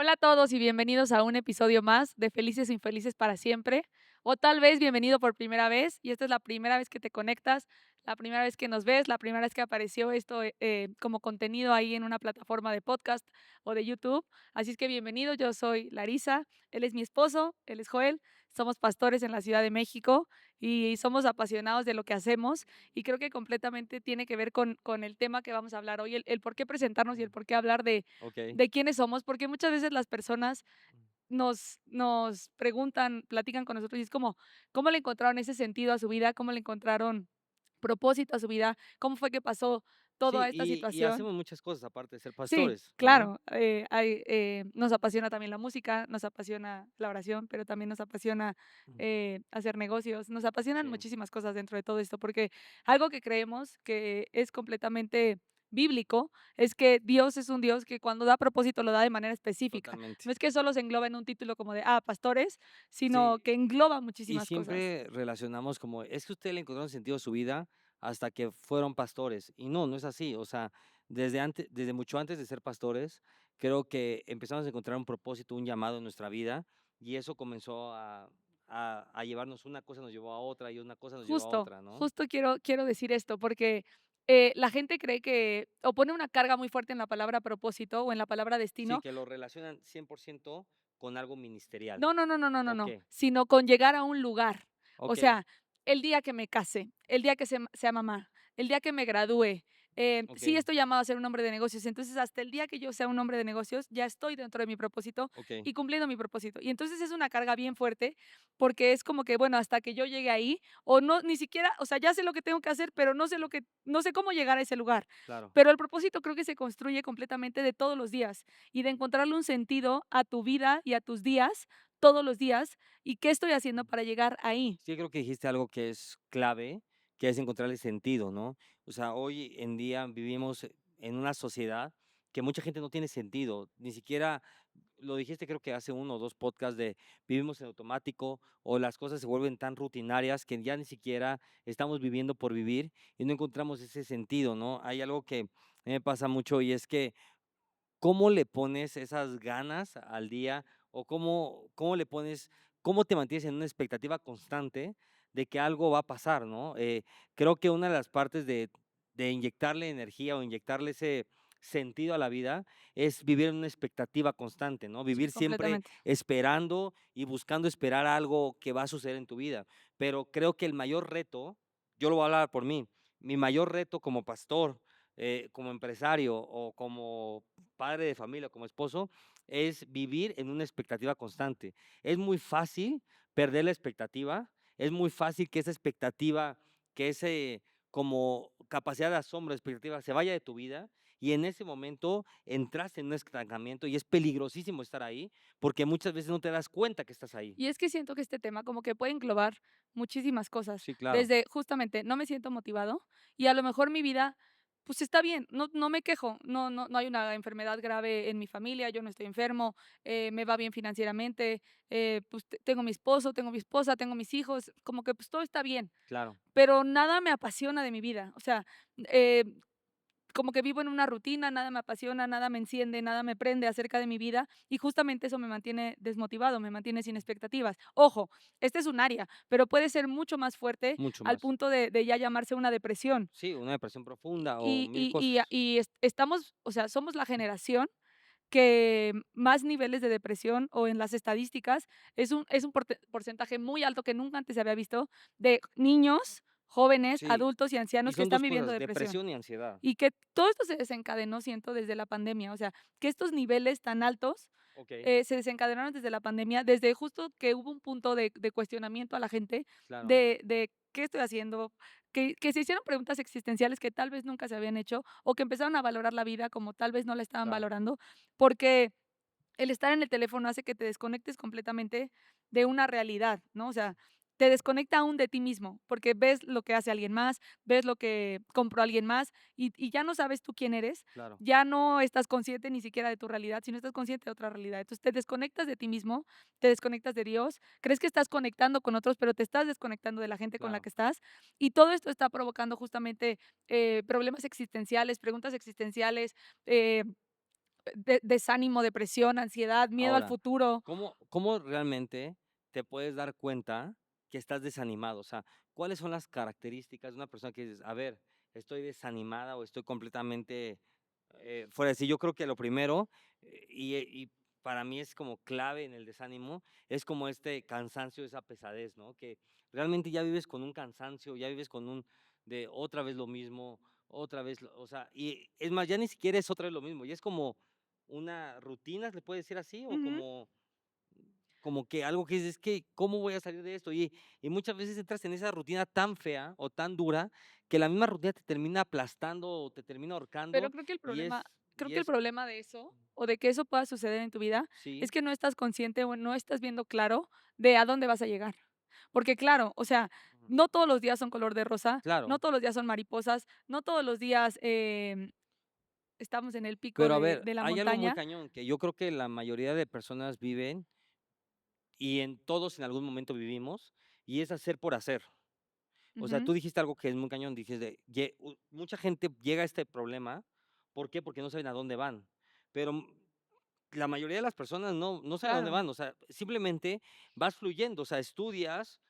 Hola a todos y bienvenidos a un episodio más de Felices e Infelices para siempre. O tal vez bienvenido por primera vez y esta es la primera vez que te conectas, la primera vez que nos ves, la primera vez que apareció esto como contenido ahí en una plataforma de podcast o de YouTube. Así es que bienvenido, yo soy Larisa, él es mi esposo, él es Joel, somos pastores en la Ciudad de México y somos apasionados de lo que hacemos y creo que completamente tiene que ver con el tema que vamos a hablar hoy, el por qué presentarnos y el por qué hablar Okey. de quiénes somos, porque muchas veces las personas nos preguntan, platican con nosotros y es como, ¿cómo le encontraron ese sentido a su vida? ¿Cómo le encontraron propósito a su vida? ¿Cómo fue que pasó Sí, toda esta y situación? hacemos muchas cosas aparte de ser Sí, pastores, ¿no? claro, nos apasiona también la música, nos apasiona la oración, pero también nos apasiona, Ujú. hacer negocios, nos apasionan Sí, muchísimas cosas dentro de todo esto, porque algo que creemos que es completamente bíblico es que Dios es un Dios que cuando da propósito lo da de manera específica. No totalmente. es que solo se engloba en un título como de, pastores, sino Sí, que engloba y muchísimas cosas. siempre relacionamos como, es que usted le encontró un sentido a su vida hasta que fueron pastores, y no, no es así, o sea, desde mucho antes de ser pastores, creo que empezamos a encontrar un propósito, un llamado en nuestra vida, y eso comenzó a llevarnos una cosa nos llevó a otra, y una cosa nos llevó a Justo, otra, ¿no? justo quiero decir esto, porque, la gente cree que o pone una carga muy fuerte en la palabra propósito o en la palabra Sí, destino. que lo relacionan 100% con algo ministerial. No, no, no, no, no, no, no, Okey, sino con llegar a un lugar. O okey, sea, el día que me case, el día que sea mamá, el día que me gradúe, sí okey, estoy llamado a ser un hombre de negocios, entonces hasta el día que yo sea un hombre de negocios, ya estoy dentro de mi propósito okey. y cumpliendo mi propósito. Y entonces es una carga bien fuerte, porque es como que, bueno, hasta que yo llegue ahí, o no, ni siquiera, o sea, ya sé lo que tengo que hacer, pero no sé cómo llegar a ese lugar. Claro. Pero el propósito creo que se construye completamente de todos los días y de encontrarle un sentido a tu vida y a tus días todos los días y qué estoy haciendo para llegar ahí. Sí, creo que dijiste algo que es clave, que es encontrarle sentido, ¿no? O sea, hoy en día vivimos en una sociedad que mucha gente no tiene sentido, ni siquiera lo dijiste creo que hace uno o 2 podcasts de vivimos en automático o las cosas se vuelven tan rutinarias que ya ni siquiera estamos viviendo por vivir y no encontramos ese sentido, ¿no? Hay algo que a mí me pasa mucho y es que ¿cómo le pones esas ganas al día o cómo le pones cómo te mantienes en una expectativa constante de que algo va a pasar, ¿no? Creo que una de las partes de inyectarle energía o inyectarle ese sentido a la vida es vivir en una expectativa constante, ¿no? Sí, Vivir siempre completamente. esperando y buscando esperar algo que va a suceder en tu vida. Pero creo que el mayor reto, yo lo voy a hablar por mí, mi mayor reto como pastor, como empresario o como padre de familia, como esposo, es vivir en una expectativa constante. Es muy fácil perder la expectativa, es muy fácil que esa expectativa, que ese como capacidad de asombro, expectativa, se vaya de tu vida y en ese momento entras en un estancamiento y es peligrosísimo estar ahí porque muchas veces no te das cuenta que estás ahí. Y es que siento que este tema como que puede englobar muchísimas cosas, Sí, claro, desde justamente no me siento motivado y a lo mejor mi vida pues está bien, no me quejo, no hay una enfermedad grave en mi familia, yo no estoy enfermo, me va bien financieramente, pues tengo mi esposo, tengo mi esposa, tengo mis hijos, como que pues todo está bien, claro. pero nada me apasiona de mi vida, o sea, eh, como que vivo en una rutina, nada me apasiona, nada me enciende, nada me prende acerca de mi vida y justamente eso me mantiene desmotivado, me mantiene sin expectativas. Ojo, este es un área, pero puede ser mucho más fuerte Mucho al más. punto de ya llamarse una depresión. Sí, una depresión profunda o Y, mil y, y, cosas. estamos, o sea, somos la generación que más niveles de depresión o en las estadísticas es un porcentaje muy alto que nunca antes se había visto de niños, jóvenes, Sí, adultos y y ancianos que son están 2 viviendo cosas, depresión. depresión y ansiedad. Y que todo esto se desencadenó, siento, desde la pandemia, o sea, que estos niveles tan altos, Okey, se desencadenaron desde la pandemia, desde justo que hubo un punto de cuestionamiento a la gente claro, de qué estoy haciendo, que se hicieron preguntas existenciales que tal vez nunca se habían hecho, o que empezaron a valorar la vida como tal vez no la estaban claro. valorando, porque el estar en el teléfono hace que te desconectes completamente de una realidad, ¿no? O sea, te desconecta aún de ti mismo, porque ves lo que hace alguien más, ves lo que compró alguien más y ya no sabes tú quién eres, Claro, ya no estás consciente ni siquiera de tu realidad, sino estás consciente de otra realidad. Entonces te desconectas de ti mismo, te desconectas de Dios, crees que estás conectando con otros, pero te estás desconectando de la gente con la claro. que estás y todo esto está provocando justamente problemas existenciales, preguntas existenciales, eh, desánimo, depresión, ansiedad, miedo al Ahora, futuro. ¿cómo realmente te puedes dar cuenta que estás desanimado? O sea, ¿cuáles son las características de una persona que dices, a ver, estoy desanimada o estoy completamente fuera de sí? Yo creo que lo primero, y para mí es como clave en el desánimo, es como este cansancio, esa pesadez, ¿no? Que realmente ya vives con un cansancio, ya vives con un de otra vez lo mismo, otra vez, o sea, y es más, ya ni siquiera es otra vez lo mismo, ya es como una rutina, ¿le puede decir así? O Ujú. como que algo que dices: que, ¿cómo voy a salir de esto?". Y muchas veces entras en esa rutina tan fea o tan dura, que la misma rutina te termina aplastando o te termina Pero ahorcando, creo que el y problema es creo y que el es problema de eso, o de que eso pueda suceder en tu vida, es sí, que no estás consciente o no estás viendo claro de a dónde vas a llegar. Porque claro, o sea, ujú, no todos los días son color de rosa, no claro. todos los días son mariposas, no todos los días, estamos en el pico Pero a de ver, la hay algo muy montaña. cañón, que yo creo que la mayoría de personas viven, y en todos en algún momento vivimos, y es hacer por hacer. O sea, Ujú, tú dijiste algo que es muy cañón, dijiste, mucha gente llega a este problema, ¿por qué? Porque no saben a dónde van. Pero la mayoría de las personas no saben a dónde claro. van, o sea, simplemente vas fluyendo, o sea, estudias,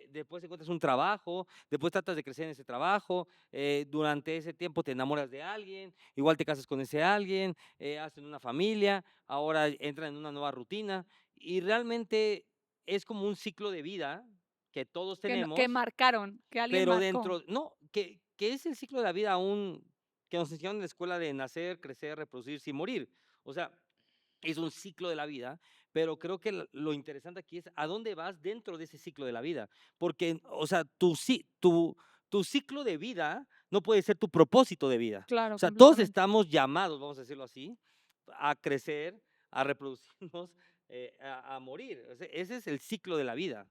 después encuentras un trabajo, después tratas de crecer en ese trabajo, durante ese tiempo te enamoras de alguien, igual te casas con ese alguien, hacen una familia, ahora entran en una nueva rutina, y realmente es como un ciclo de vida que todos Que tenemos, marcaron, que alguien pero marcó. dentro no, que es el ciclo de la vida aún que nos enseñaron en la escuela de nacer, crecer, reproducirse y morir. O sea, es un ciclo de la vida, pero creo que lo interesante aquí es a dónde vas dentro de ese ciclo de la vida. Porque, o sea, tu ciclo de vida no puede ser tu propósito de vida. O Claro, sea, todos completamente. estamos llamados, vamos a decirlo así, a crecer, a reproducirnos, a morir. Ese es el ciclo de la vida,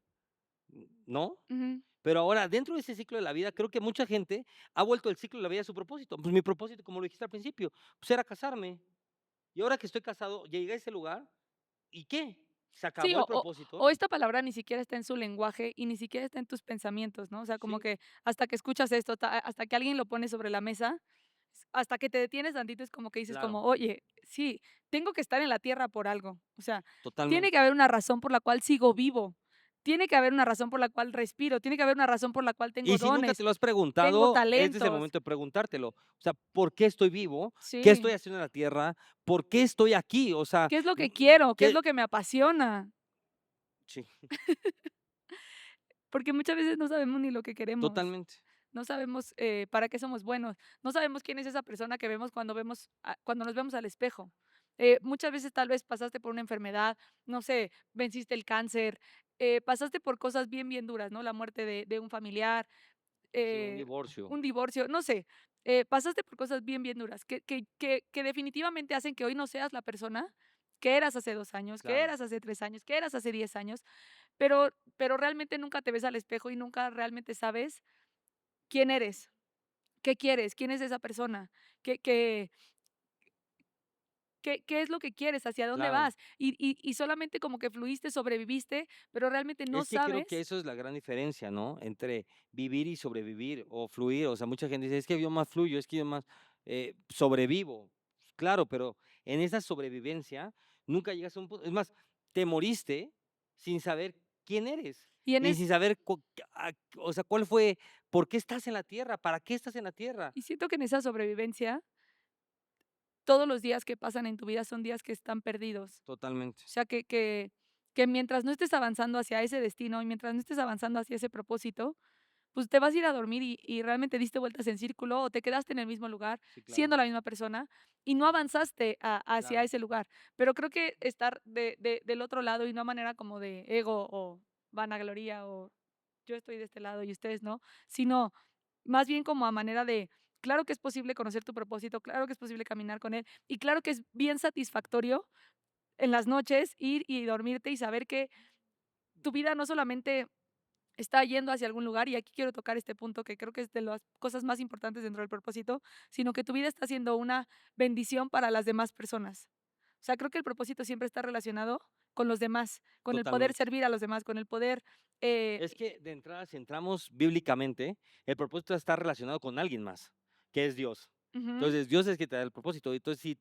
¿no? Ujú. Pero ahora, dentro de ese ciclo de la vida, creo que mucha gente ha vuelto el ciclo de la vida a su propósito. Pues mi propósito, como lo dijiste al principio, pues era casarme. Y ahora que estoy casado, llegué a ese lugar, ¿y qué? ¿Se Sí, acabó el propósito? o esta palabra ni siquiera está en su lenguaje y ni siquiera está en tus pensamientos, ¿no? O sea, como Sí, que hasta que escuchas esto, hasta que alguien lo pone sobre la mesa, hasta que te detienes tantito, es como que dices como: claro, "Oye, sí, tengo que estar en la tierra por algo". O sea, tiene totalmente. que haber una razón por la cual sigo vivo, tiene que haber una razón por la cual respiro, tiene que haber una razón por la cual tengo Y si nunca te dones, lo has tengo preguntado, este es el talentos. momento de preguntártelo. O sea, ¿por qué estoy vivo? ¿Qué estoy Sí, haciendo en la tierra? ¿Por qué estoy aquí? O sea, ¿qué es lo que quiero? ¿Qué es ¿qué? lo que me apasiona? Sí, Porque muchas veces no sabemos ni lo que queremos. totalmente, No sabemos, para qué somos buenos. No sabemos quién es esa persona que vemos cuando nos vemos al espejo. Muchas veces tal vez pasaste por una enfermedad, no sé, venciste el cáncer, pasaste por cosas bien, bien duras, ¿no? La muerte de un familiar, sí, un eh, divorcio, un divorcio, no sé. Pasaste por cosas bien, bien duras que definitivamente hacen que hoy no seas la persona que eras hace 2 años, que claro. eras hace 3 años, que eras hace 10 años, pero realmente nunca te ves al espejo y nunca realmente sabes quién eres. ¿Qué quieres? ¿Quién es esa persona? ¿Qué qué qué es lo que quieres? ¿Hacia dónde Claro. vas? Y solamente como que fluiste, sobreviviste, pero realmente no Es que creo que sabes. eso es la gran diferencia, ¿no? Entre vivir y sobrevivir o fluir. O sea, mucha gente dice, es que yo más fluyo, es que yo más sobrevivo. Claro, pero en esa sobrevivencia nunca llegas a un punto. Es más, te moriste sin saber quién eres Y en y es sin saber, o sea, cuál fue, por qué estás en la tierra, para qué estás en la tierra. y siento que en esa sobrevivencia, todos los días que pasan en tu vida son días que están perdidos. Totalmente, O sea, que mientras no estés avanzando hacia ese destino y mientras no estés avanzando hacia ese propósito, pues te vas a ir a dormir y realmente diste vueltas en círculo o te quedaste en el mismo lugar sí, claro, siendo la misma persona y no avanzaste hacia claro. ese lugar. Pero creo que estar del otro lado y no a manera como de ego o vanagloria o yo estoy de este lado y ustedes no, sino más bien como a manera de, claro que es posible conocer tu propósito, claro que es posible caminar con él y claro que es bien satisfactorio en las noches ir y dormirte y saber que tu vida no solamente está yendo hacia algún lugar, y aquí quiero tocar este punto que creo que es de las cosas más importantes dentro del propósito, sino que tu vida está siendo una bendición para las demás personas. O sea, creo que el propósito siempre está relacionado con los demás, con el poder Totalmente. servir a los demás, con el poder, eh, Es que de entrada, si entramos bíblicamente, el propósito está relacionado con alguien más, que es Dios. Ujú, Entonces, Dios es quien te da el propósito. Entonces, si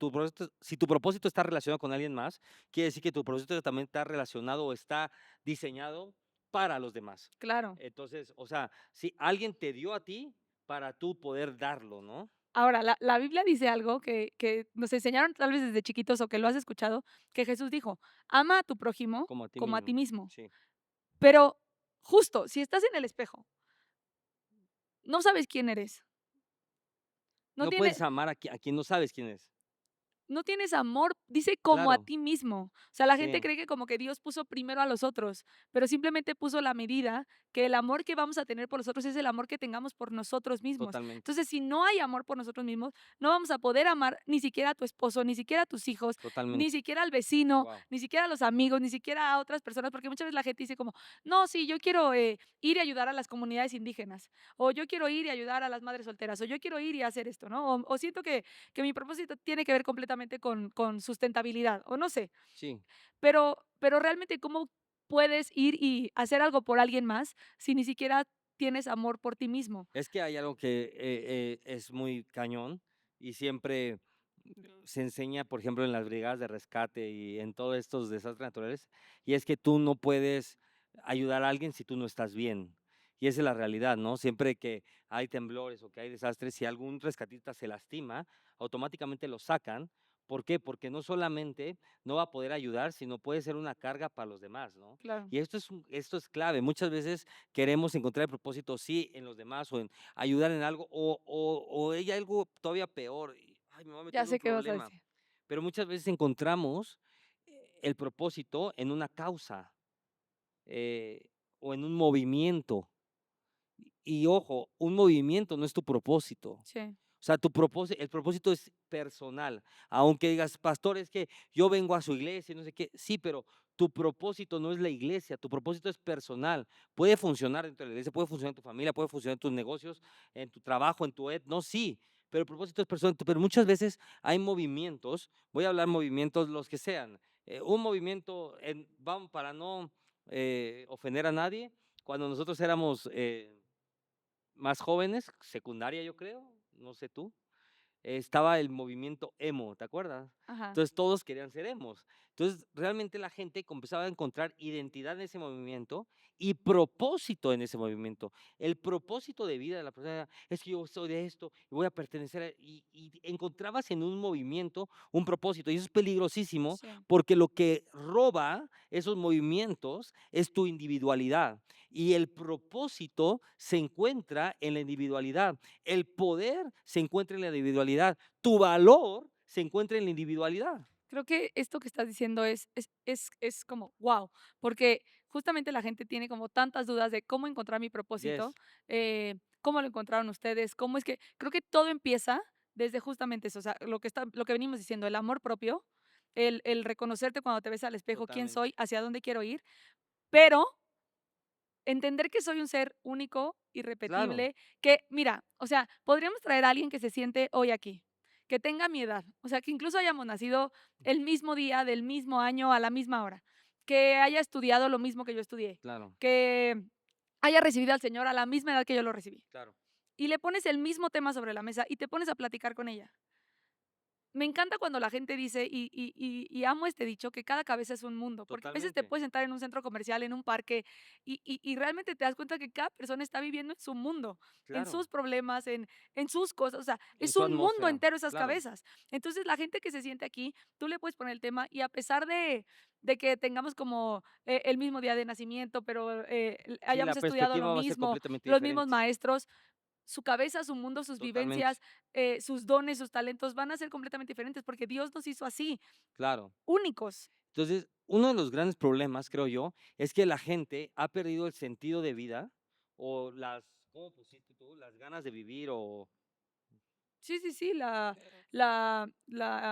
tu propósito está relacionado con alguien más, quiere decir que tu propósito también está relacionado o está diseñado para los demás. claro. Entonces, o sea, si alguien te dio a ti para tú poder darlo, ¿no? Ahora, la Biblia dice algo que nos enseñaron tal vez desde chiquitos o que lo has escuchado, que Jesús dijo: "Ama a tu prójimo Como a ti como a ti mismo. mismo". Sí. Pero justo, si estás en el espejo, no sabes quién eres, no No tiene puedes amar a quien no sabes quién es. no tienes amor, dice como a Claro, ti mismo. O sea, la gente sí, cree que como que Dios puso primero a los otros, pero simplemente puso la medida que el amor que vamos a tener por los otros es el amor que tengamos por nosotros mismos. totalmente, Entonces, si no hay amor por nosotros mismos, no vamos a poder amar ni siquiera a tu esposo, ni siquiera a tus hijos, ni totalmente. siquiera al vecino, Wow. ni siquiera a los amigos, ni siquiera a otras personas, porque muchas veces la gente dice como, no, sí, yo quiero ir y ayudar a las comunidades indígenas, o yo quiero ir y ayudar a las madres solteras, o yo quiero ir y hacer esto, ¿no? O siento que mi propósito tiene que ver completamente con sustentabilidad, o no sé, Sí, pero realmente, ¿cómo puedes ir y hacer algo por alguien más si ni siquiera tienes amor por ti mismo? es que hay algo que es muy cañón y siempre se enseña, por ejemplo, en las brigadas de rescate y en todos estos desastres naturales, y es que tú no puedes ayudar a alguien si tú no estás bien. Y esa es la realidad, ¿no? Siempre que hay temblores o que hay desastres, si algún rescatista se lastima, automáticamente lo sacan. ¿Por qué? Porque no solamente no va a poder ayudar, sino puede ser una carga para los demás, ¿no? Claro, Y esto es clave. Muchas veces queremos encontrar el propósito, sí, en los demás o en ayudar en algo, o hay algo todavía peor. Ay, me voy a meter ya en un sé qué vas a problema. decir. Pero muchas veces encontramos el propósito en una causa eh, o en un movimiento. Y ojo, un movimiento no es tu propósito. Sí, O sea, el propósito es personal. Aunque digas, pastor, es que yo vengo a su iglesia, y no sé qué. Sí, pero tu propósito no es la iglesia, tu propósito es personal. Puede funcionar dentro de la iglesia, puede funcionar en tu familia, puede funcionar en tus negocios, en tu trabajo, en tu no, sí. Pero el propósito es personal. Pero muchas veces hay movimientos, voy a hablar movimientos los que sean. Un movimiento, vamos, para no ofender a nadie, cuando nosotros éramos más jóvenes, secundaria yo creo, no sé tú, estaba el movimiento emo, ¿te acuerdas? ajá, Entonces todos querían ser emos. Entonces realmente la gente empezaba a encontrar identidad en ese movimiento y propósito en ese movimiento. El propósito de vida de la persona es que yo soy de esto y voy a pertenecer y encontrabas en un movimiento un propósito y eso es peligrosísimo sí. porque lo que roba esos movimientos es tu individualidad y el propósito se encuentra en la individualidad. El poder se encuentra en la individualidad. Tu valor se encuentra en la individualidad. Creo que esto que estás diciendo es como, wow, porque justamente la gente tiene como tantas dudas de cómo encontrar mi propósito, Yes, cómo lo encontraron ustedes, cómo es que creo que todo empieza desde justamente eso, o sea, lo que venimos diciendo, el amor propio, el reconocerte cuando te ves al espejo, quién totalmente. soy, hacia dónde quiero ir, pero entender que soy un ser único, Claro, irrepetible, que mira, o sea, podríamos traer a alguien que se siente hoy aquí, que tenga mi edad, o sea, que incluso hayamos nacido el mismo día, del mismo año, a la misma hora, que haya estudiado lo mismo que yo estudié, claro, que haya recibido al Señor a la misma edad que yo lo recibí. claro. Y le pones el mismo tema sobre la mesa y te pones a platicar con ella. Me encanta cuando la gente dice, y amo este dicho, que cada cabeza es un mundo, porque a veces te Totalmente. puedes sentar en un centro comercial, en un parque, y realmente te das cuenta que cada persona está viviendo en su mundo, en Claro. sus problemas, en sus cosas, o sea, En es su un mundo atmósfera. entero esas Claro. cabezas. Entonces, la gente que se siente aquí, tú le puedes poner el tema y a pesar de que tengamos como el mismo día de nacimiento, pero Sí, la hayamos estudiado lo perspectiva va a ser mismo, completamente los mismos diferente. maestros, su cabeza, su mundo, sus Totalmente. vivencias, sus dones, sus talentos van a ser completamente diferentes porque Dios nos hizo así, Claro. únicos. Entonces, uno de los grandes problemas, creo yo, es que la gente ha perdido el sentido de vida o ¿cómo pusiste tú? Las ganas de vivir o Sí, sí, sí,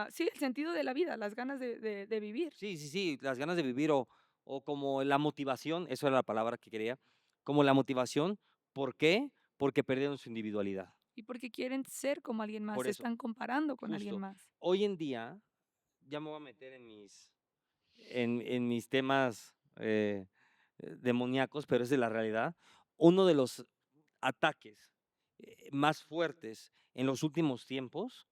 sí, el sentido de la vida, las ganas de vivir. sí, sí, sí, las ganas de vivir o como la motivación, eso era la palabra que quería, como la motivación. ¿Por qué? Porque perdieron su individualidad. Y porque quieren ser como alguien más, Por se eso, están comparando con alguien justo, más. hoy en día, ya me voy a meter en mis temas demoníacos, pero es de la realidad. Uno de los ataques más fuertes en los últimos tiempos,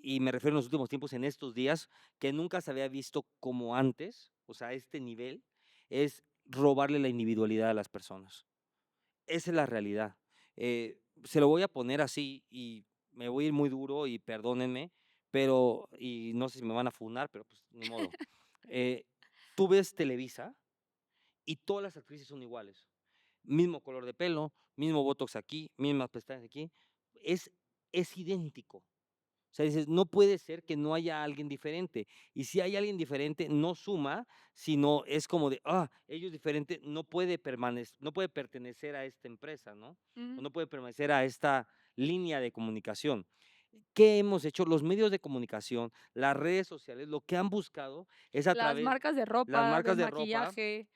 y me refiero en los últimos tiempos, en estos días, que nunca se había visto como antes, o sea, este nivel, es robarle la individualidad a las personas. Esa es la realidad. Se lo voy a poner así y me voy a ir muy duro y perdónenme, pero, y no sé si me van a funar, pero pues ni modo. Eh, Tú ves Televisa y todas las actrices son iguales. Mismo color de pelo, mismo botox aquí, mismas pestañas aquí. Es, es idéntico. O sea, dices, no puede ser que no haya alguien diferente. Y si hay alguien diferente, no suma, sino es como de, ellos diferente, no puede permanecer, no puede pertenecer a esta empresa, ¿no? O Ujú. no puede permanecer a esta línea de comunicación. ¿Qué hemos hecho? Los medios de comunicación, las redes sociales, lo que han buscado es a Las través marcas de las ropa, de marcas de ropa, maquillaje.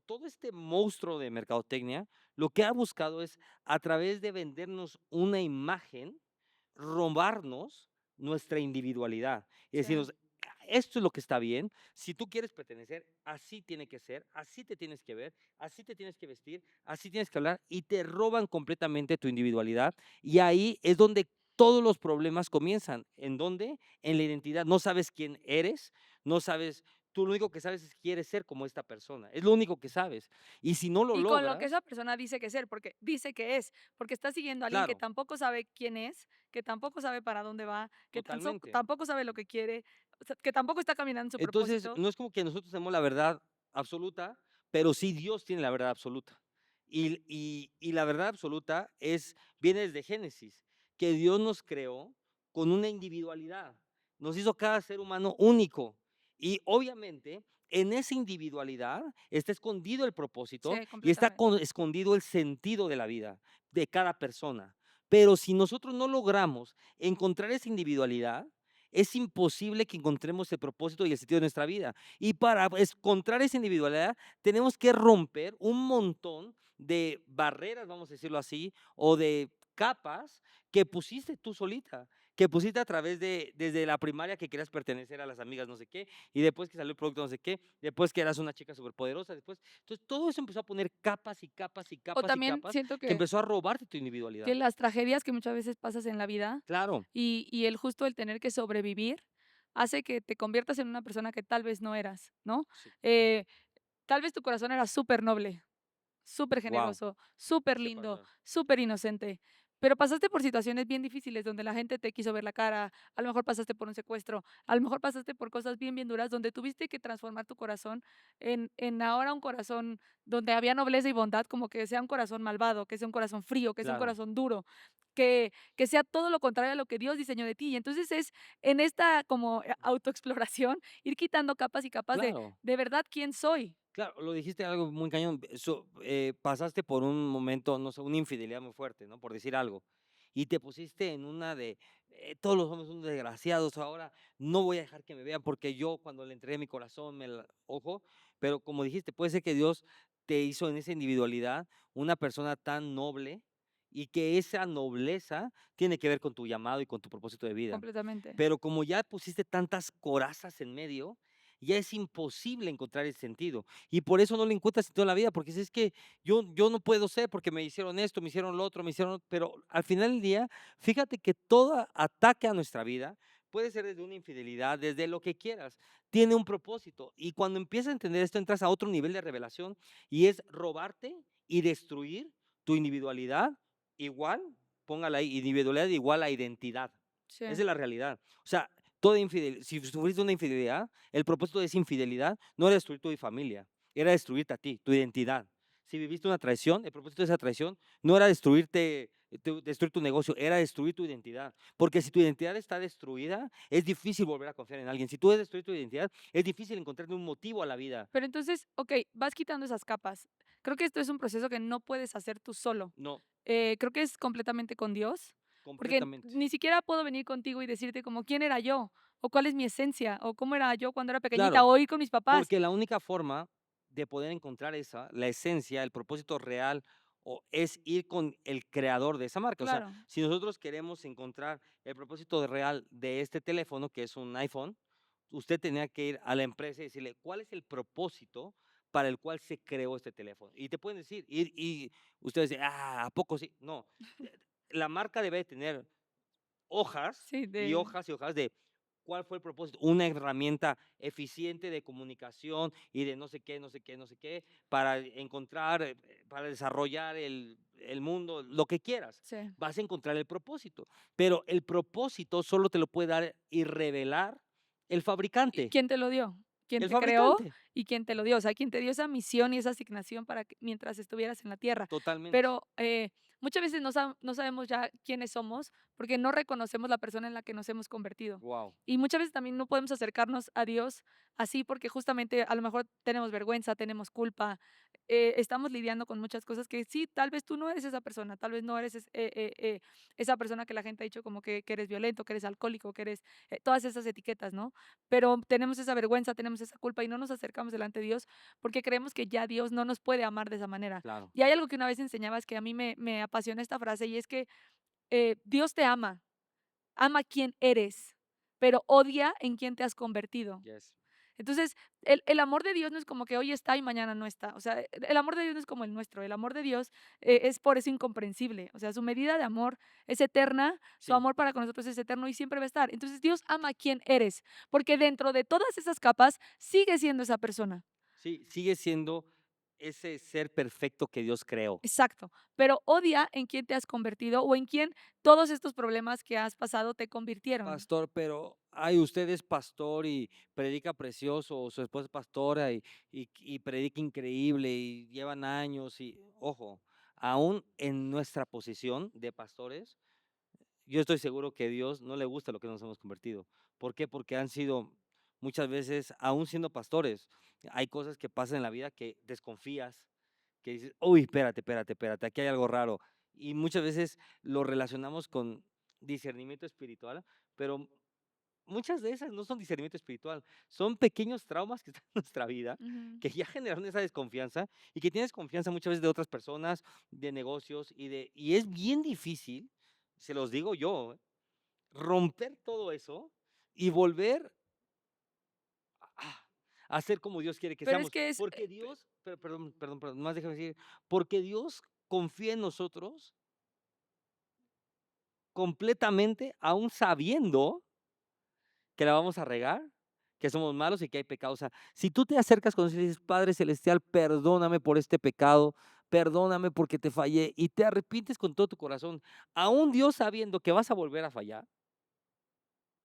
todo este monstruo de mercadotecnia, lo que ha buscado es a través de vendernos una imagen, robarnos nuestra individualidad y Sí. decirnos, esto es lo que está bien, si tú quieres pertenecer, así tiene que ser, así te tienes que ver, así te tienes que vestir, así tienes que hablar y te roban completamente tu individualidad y ahí es donde todos los problemas comienzan. ¿En dónde? En la identidad. No sabes quién eres, no sabes, tú lo único que sabes es que quieres ser como esta persona, es lo único que sabes. Y si no lo Y con lo que logras, esa persona dice que ser, porque dice que es, porque está siguiendo a alguien que claro, tampoco sabe quién es, que tampoco sabe para dónde va, que totalmente. tampoco sabe lo que quiere, o sea, que tampoco está caminando en su Entonces, propósito. no es como que nosotros tenemos la verdad absoluta, pero sí Dios tiene la verdad absoluta. Y la verdad absoluta viene desde Génesis, que Dios nos creó con una individualidad. Nos hizo cada ser humano único. Y obviamente, en esa individualidad está escondido el propósito Sí, y está completamente. escondido el sentido de la vida de cada persona. Pero si nosotros no logramos encontrar esa individualidad, es imposible que encontremos el propósito y el sentido de nuestra vida. Y para encontrar esa individualidad, tenemos que romper un montón de barreras, vamos a decirlo así, o de capas que pusiste tú solita, que pusiste a través desde la primaria que querías pertenecer a las amigas no sé qué, y después que salió el producto no sé qué, después que eras una chica superpoderosa, después, entonces todo eso empezó a poner capas y capas y O capas y también capas siento que empezó a robarte tu individualidad. que las tragedias que muchas veces pasas en la vida Claro, y el justo el tener que sobrevivir hace que te conviertas en una persona que tal vez no eras, ¿no? sí, Eh, Tal vez tu corazón era súper noble, súper wow, generoso, súper se lindo, pasó. súper inocente, pero pasaste por situaciones bien difíciles donde la gente te quiso ver la cara, a lo mejor pasaste por un secuestro, a lo mejor pasaste por cosas bien, bien duras donde tuviste que transformar tu corazón en ahora un corazón donde había nobleza y bondad, como que sea un corazón malvado, que sea un corazón frío, que sea un Claro, corazón duro, que sea todo lo contrario a lo que Dios diseñó de ti. Y entonces es en esta como autoexploración ir quitando capas y capas claro. de verdad quién soy. Claro, lo dijiste algo muy cañón. Pasaste por un momento, no sé, una infidelidad muy fuerte, ¿no? Por decir algo. Y te pusiste en una de, todos los hombres son desgraciados, ahora no voy a dejar que me vean porque yo cuando le entregué mi corazón, ojo, pero como dijiste, puede ser que Dios te hizo en esa individualidad una persona tan noble y que esa nobleza tiene que ver con tu llamado y con tu propósito de vida. Completamente. Pero como ya pusiste tantas corazas en medio, ya es imposible encontrar el sentido. Y por eso no le encuentras sentido a la vida, porque si es que yo no puedo ser porque me hicieron esto, me hicieron lo otro, me hicieron, pero al final del día, fíjate que todo ataque a nuestra vida puede ser desde una infidelidad, desde lo que quieras, tiene un propósito. Y cuando empiezas a entender esto, entras a otro nivel de revelación y es robarte y destruir tu individualidad igual, póngala ahí, individualidad igual a identidad. Sí. Esa es la realidad. O sea, toda infidelidad, si sufriste una infidelidad, el propósito de esa infidelidad no era destruir tu familia, era destruirte a ti, tu identidad. Si viviste una traición, el propósito de esa traición no era destruir tu negocio, era destruir tu identidad. Porque si tu identidad está destruida, es difícil volver a confiar en alguien. Si tú destruir tu identidad, es difícil encontrarle un motivo a la vida. Pero entonces, okey, vas quitando esas capas. Creo que esto es un proceso que no puedes hacer tú solo. No, Creo que es completamente con Dios, porque completamente. ni siquiera puedo venir contigo y decirte como quién era yo, o cuál es mi esencia, o cómo era yo cuando era pequeñita, Claro, o ir con mis papás. porque la única forma de poder encontrar la esencia, el propósito real, es ir con el creador de esa marca. O sea, Claro. si nosotros queremos encontrar el propósito real de este teléfono, que es un iPhone, usted tenía que ir a la empresa y decirle, ¿cuál es el propósito para el cual se creó este teléfono. Y te pueden decir, y ustedes dicen, ¿a poco sí? No, la marca debe tener hojas Sí, y hojas y hojas de cuál fue el propósito, una herramienta eficiente de comunicación y de no sé qué, no sé qué, no sé qué, para encontrar, para desarrollar el mundo, lo que quieras. sí. Vas a encontrar el propósito, pero el propósito solo te lo puede dar y revelar el ¿Y fabricante. quién te lo dio? ¿Quién El te creó fabricante, y quién te lo dio? O sea, quién te dio esa misión y esa asignación para que mientras estuvieras en la tierra. totalmente. Pero, muchas veces no sabemos ya quiénes somos, porque no reconocemos la persona en la que nos hemos convertido. Wow. Y muchas veces también no podemos acercarnos a Dios así, porque justamente a lo mejor tenemos vergüenza, tenemos culpa, estamos lidiando con muchas cosas que sí, tal vez tú no eres esa persona, tal vez no eres esa persona que la gente ha dicho como que eres violento, que eres alcohólico, que eres, todas esas etiquetas, ¿no? Pero tenemos esa vergüenza, tenemos esa culpa y no nos acercamos delante de Dios porque creemos que ya Dios no nos puede amar de esa manera. Claro. Y hay algo que una vez enseñabas que a mí me apasiona esta frase y es que Dios te ama, ama quien eres, pero odia en quien te has convertido. Yes. Entonces, el amor de Dios no es como que hoy está y mañana no está. O sea, el amor de Dios no es como el nuestro. El amor de Dios es por eso incomprensible. O sea, su medida de amor es eterna, su Sí, amor para con nosotros es eterno y siempre va a estar. Entonces, Dios ama a quien eres, porque dentro de todas esas capas sigue siendo esa persona. sí, sigue siendo ese ser perfecto que Dios creó. Exacto. Pero odia en quien te has convertido o en quien todos estos problemas que has pasado te convirtieron. Pastor, pero, ay, usted es pastor y predica precioso, o su esposa es pastora y predica increíble y llevan años y, ojo, aún en nuestra posición de pastores, yo estoy seguro que a Dios no le gusta lo que nos hemos convertido. ¿Por qué? Porque han sido muchas veces, aún siendo pastores, hay cosas que pasan en la vida que desconfías, que dices, uy, espérate, espérate, espérate, aquí hay algo raro. Y muchas veces lo relacionamos con discernimiento espiritual, pero muchas de esas no son discernimiento espiritual, son pequeños traumas que están en nuestra vida, Ujú. que ya generaron esa desconfianza y que tienes confianza muchas veces de otras personas, de negocios y es bien difícil, se los digo yo, romper todo eso y volver a, a ser como Dios quiere que Pero es seamos, que es, porque Dios, perdón, perdón, perdón, más déjame decir, porque Dios confía en nosotros completamente, aún sabiendo que la vamos a regar, que somos malos y que hay pecado. O sea, si tú te acercas con Dios y dices, Padre Celestial, perdóname por este pecado, perdóname porque te fallé y te arrepientes con todo tu corazón, aún Dios sabiendo que vas a volver a fallar,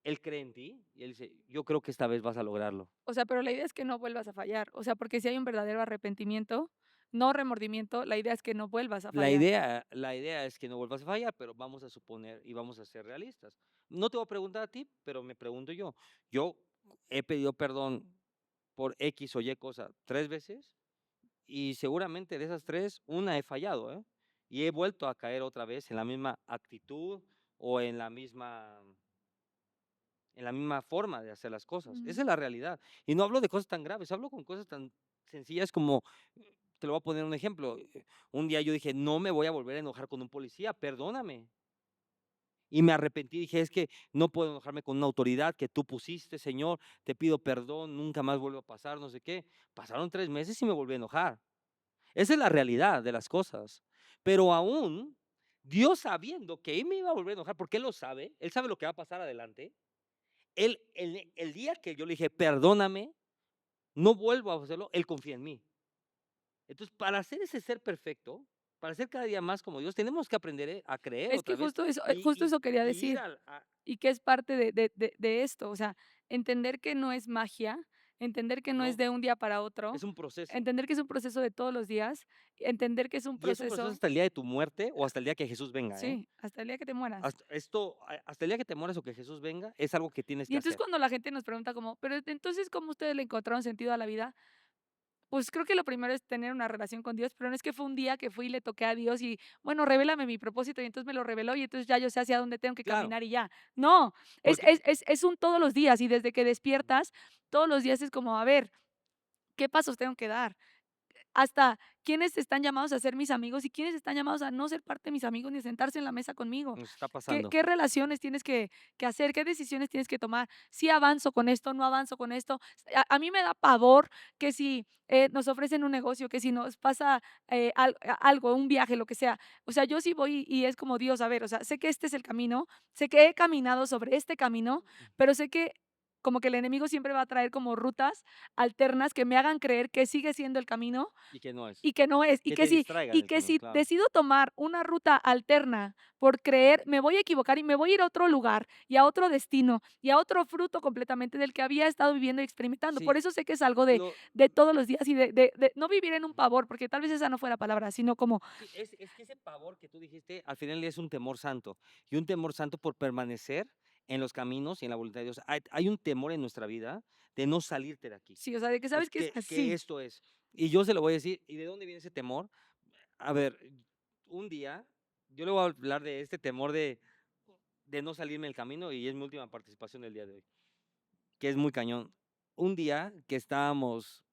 Él cree en ti y Él dice, yo creo que esta vez vas a lograrlo. o sea, pero la idea es que no vuelvas a fallar. O sea, porque si hay un verdadero arrepentimiento, no remordimiento, la idea es que no vuelvas a fallar. La idea es que no vuelvas a fallar, pero vamos a suponer y vamos a ser realistas. No te voy a preguntar a ti, pero me pregunto yo. Yo he pedido perdón por X o Y cosa 3 veces y seguramente de esas 3, una he fallado, ¿eh? Y he vuelto a caer otra vez en la misma actitud o en la misma forma de hacer las cosas. Ujú. Esa es la realidad. Y no hablo de cosas tan graves, hablo con cosas tan sencillas como, te lo voy a poner un ejemplo. Un día yo dije, no me voy a volver a enojar con un policía, perdóname. Y me arrepentí, dije, es que no puedo enojarme con una autoridad que tú pusiste, Señor, te pido perdón, nunca más vuelvo a pasar, no sé qué. Pasaron 3 meses y me volví a enojar. Esa es la realidad de las cosas. Pero aún, Dios sabiendo que Él me iba a volver a enojar, porque Él sabe lo que va a pasar adelante. El día que yo le dije, perdóname, no vuelvo a hacerlo, Él confía en mí. Entonces, para ser ese ser perfecto, para ser cada día más como Dios, tenemos que aprender a creer Es que otra vez y, justo eso quería y ir decir. Y que es parte de esto, o sea, entender que no es magia, entender que no es no, de un día para otro, es un proceso. entender que es un proceso de todos los días, entender que es un Y es un proceso proceso hasta el día de tu muerte o hasta el día que Jesús venga, ¿eh? sí, hasta el día que te mueras. Hasta el día que te mueras o que Jesús venga, es algo que tienes Y que entonces hacer. cuando la gente nos pregunta como, pero entonces, ¿cómo ustedes le encontraron sentido a la vida? Pues creo que lo primero es tener una relación con Dios, pero no es que fue un día que fui y le toqué a Dios y, bueno, revélame mi propósito y entonces me lo reveló y entonces ya yo sé hacia dónde tengo que Claro, caminar y ya. No, porque es un todos los días y desde que despiertas, todos los días es como, a ver, ¿qué pasos tengo que dar? hasta quiénes están llamados a ser mis amigos y quiénes están llamados a no ser parte de mis amigos ni sentarse en la mesa conmigo. Nos está ¿Qué, pasando. qué relaciones tienes que hacer? ¿Qué decisiones tienes que tomar? Si avanzo con esto, no avanzo con esto. A mí me da pavor que si nos ofrecen un negocio, que si nos pasa algo, un viaje, lo que sea. O sea, yo sí voy y es como Dios, a ver, o sea, sé que este es el camino, sé que he caminado sobre este camino, pero sé que como que el enemigo siempre va a traer como rutas alternas que me hagan creer que sigue siendo el camino Y que no es. y que no es, Que te distraigan y el que camino, si claro. decido tomar una ruta alterna por creer, me voy a equivocar y me voy a ir a otro lugar y a otro destino y a otro fruto completamente del que había estado viviendo y experimentando. Por Sí, eso sé que es algo lo, de todos los días y de no vivir en un pavor, porque tal vez esa no fue la palabra, sino como sí, es que ese pavor que tú dijiste, al final es un temor santo. Y un temor santo por permanecer en los caminos y en la voluntad de Dios. Hay un temor en nuestra vida de no salirte de aquí. sí, o sea, de que Es sabes que es que así. esto es. Y yo se lo voy a decir. ¿Y de dónde viene ese temor? A ver, un día, yo le voy a hablar de este temor de no salirme del camino y es mi última participación del día de hoy, que es muy cañón. Un día que estábamos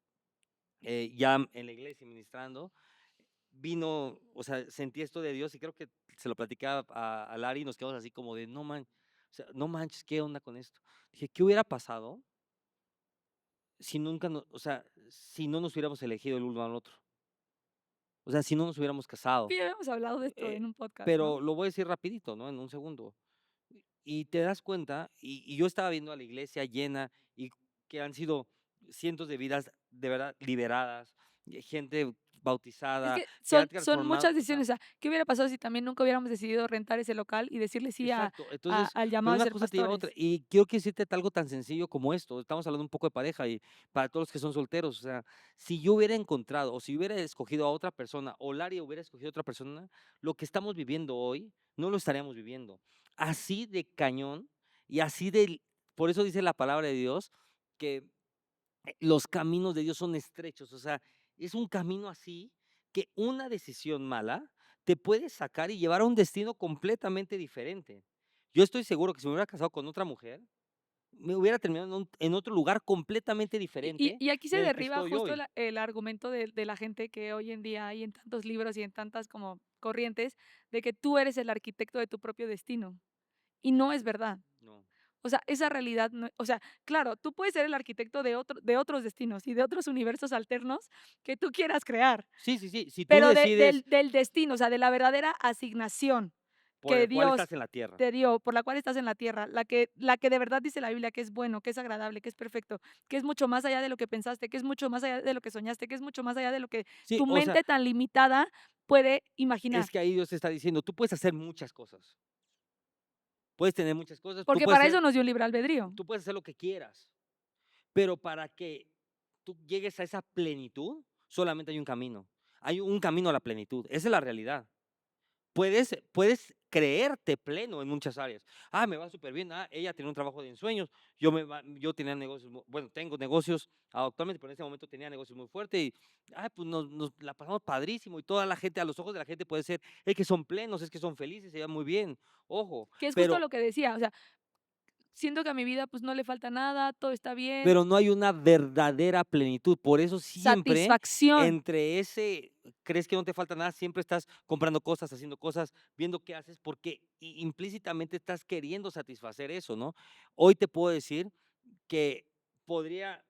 ya en la iglesia ministrando, vino, o sea, sentí esto de Dios y creo que se lo platicaba a Lari y nos quedamos así como de, no man, o sea, no manches, ¿qué onda con esto? Dije, ¿qué hubiera pasado si nunca, o sea, si no nos hubiéramos elegido el uno al otro? O sea, si no nos hubiéramos casado. Sí, habíamos hablado de esto Eh, en un podcast, ¿no? pero lo voy a decir rapidito, ¿no? En un segundo. Y te das cuenta, y yo estaba viendo a la iglesia llena y que han sido cientos de vidas de verdad liberadas, gente Es bautizada, que que han son transformado, muchas o sea, decisiones, o sea, ¿qué hubiera pasado si también nunca hubiéramos decidido rentar ese local y decirle sí exacto. Entonces, al pero llamado de una ser cosa te lleva a pastores? otra. Y quiero que decirte algo tan sencillo como esto. Estamos hablando un poco de pareja y para todos los que son solteros, o sea, si yo hubiera encontrado o si hubiera escogido a otra persona o Laria hubiera escogido a otra persona, lo que estamos viviendo hoy no lo estaríamos viviendo. Así de cañón y así de, por eso dice la palabra de Dios que los caminos de Dios son estrechos, o sea, es un camino así que una decisión mala te puede sacar y llevar a un destino completamente diferente. Yo estoy seguro que si me hubiera casado con otra mujer, me hubiera terminado en otro lugar completamente diferente Y aquí se del que derriba estoy justo hoy. el argumento de la gente que hoy en día hay en tantos libros y en tantas como corrientes, de que tú eres el arquitecto de tu propio destino, y no es verdad. No. O sea, esa realidad no, o sea, claro, tú puedes ser el arquitecto de otros destinos y de otros universos alternos que tú quieras crear, Sí, sí, sí. Si tú pero decides del destino, o sea, de la verdadera asignación por que el cual Dios estás en la tierra. te dio, por la cual estás en la tierra, la que de verdad dice la Biblia que es bueno, que es agradable, que es perfecto, que es mucho más allá de lo que pensaste, que es mucho más allá de lo que soñaste, que es mucho más allá de lo que Sí, tu o sea, mente tan limitada puede es imaginar. que ahí Dios te está diciendo, tú puedes hacer muchas cosas, puedes tener muchas cosas, Porque para eso nos dio un libre albedrío. tú puedes hacer lo que quieras. Pero para que tú llegues a esa plenitud, solamente hay un camino. Hay un camino a la plenitud. Esa es la realidad. Puedes creerte pleno en muchas áreas. Ah, me va súper bien. Ah, ella tiene un trabajo de ensueños. Yo tenía negocios, bueno, tengo negocios actualmente, pero en ese momento tenía negocios muy fuertes. Y, pues nos la pasamos padrísimo. Y toda la gente, a los ojos de la gente, puede ser, es que son plenos, es que son felices, se llevan muy bien. Ojo, Que es justo pero lo que decía, o sea, siento que a mi vida, pues, no le falta nada, todo está bien, pero no hay una verdadera plenitud. Por eso siempre satisfacción. entre ese, crees que no te falta nada, siempre estás comprando cosas, haciendo cosas, viendo qué haces, porque implícitamente estás queriendo satisfacer eso, ¿no? Hoy te puedo decir que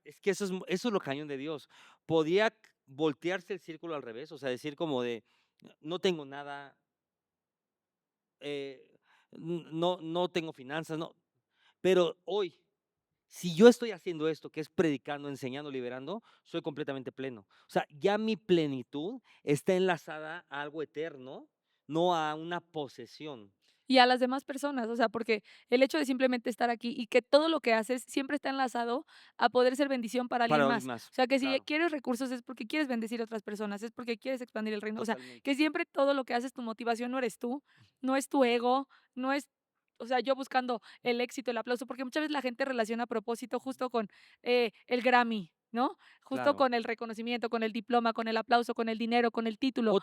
es que eso es lo cañón de Dios, podría voltearse el círculo al revés, o sea, decir como de, no tengo nada, eh, no tengo finanzas, no, pero hoy si yo estoy haciendo esto, que es predicando, enseñando, liberando, soy completamente pleno. O sea, ya mi plenitud está enlazada a algo eterno, no a una posesión Y a las demás personas, o sea, porque el hecho de simplemente estar aquí y que todo lo que haces siempre está enlazado a poder ser bendición para alguien para alguien más. más. O sea, que si Claro, quieres recursos es porque quieres bendecir a otras personas, es porque quieres expandir el reino. O sea, totalmente. que siempre todo lo que haces, tu motivación no eres tú, no es tu ego, no es, o sea, yo buscando el éxito, el aplauso, porque muchas veces la gente relaciona a propósito justo con el Grammy, ¿no? Justo Claro. con el reconocimiento, con el diploma, con el aplauso, con el dinero, con el título. O